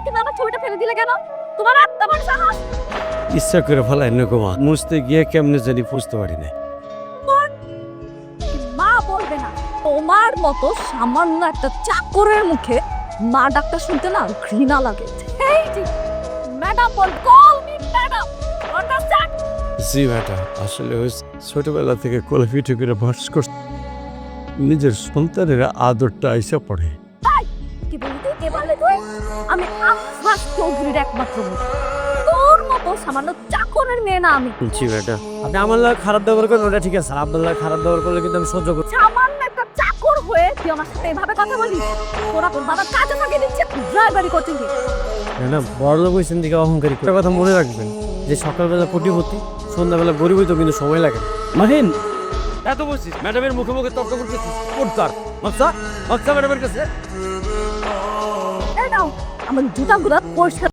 তুমি আমার ছবিটা ফেলে দিলে কেন? তোমার এত বড় সাহস! ইচ্ছা করে ফেলাই না গোমা, মুছতে গিয়ে কেমনে জানি বুঝতে পারি না। মা বলবে না। তোমার মতো সামান্য একটা চাকরের মুখে মা ডাকটা শুনতে না ঘৃণা লাগে। এই যে ম্যাডাম বল, কল মি ম্যাডাম। আন্ডারস্ট্যান্ড? জি বেটা, আসলে ওই ছোটবেলা থেকে কোলে পিঠে করে বাস করতে নিজের সন্তানের আদরটা আইসা পড়ে। কি বললি তুই? কে বললি তুই? আমি আফরাস চৌধুরীর একমাত্র মেয়ে। তোর মতো সামান্য চাকরের মেয়ে না আমি। জি বেটা, আপনি আমার লাগে খারাপ ব্যবহার করেন ওটা ঠিক আছে, আর আপনার লাগে খারাপ ব্যবহার করলে কিন্তু আমি সহ্য করি। সামান্য একটা চাকর হয়ে তুই আমার সাথে এভাবে কথা বলিস? তোরা তোর বাবার কাজে ফাঁকি দিচ্ছে, ড্রাইভারি করতে গিয়ে। না বড় লোক হয়েছেন দিকে অহংকারী। একটা কথা মনে রাখবেন যে সকালবেলা কোটিপতি, সন্ধ্যাবেলা গরিব হইতেও কিন্তু সময় লাগে। মাহিন, এত বলছিস ম্যাডামের মুখে মুখে তর্ক করতেছিস, কোটকার মাকসা মাকসা ম্যাডামের কাছে। এই নাও আমার জুতাগুলো পরিষ্কার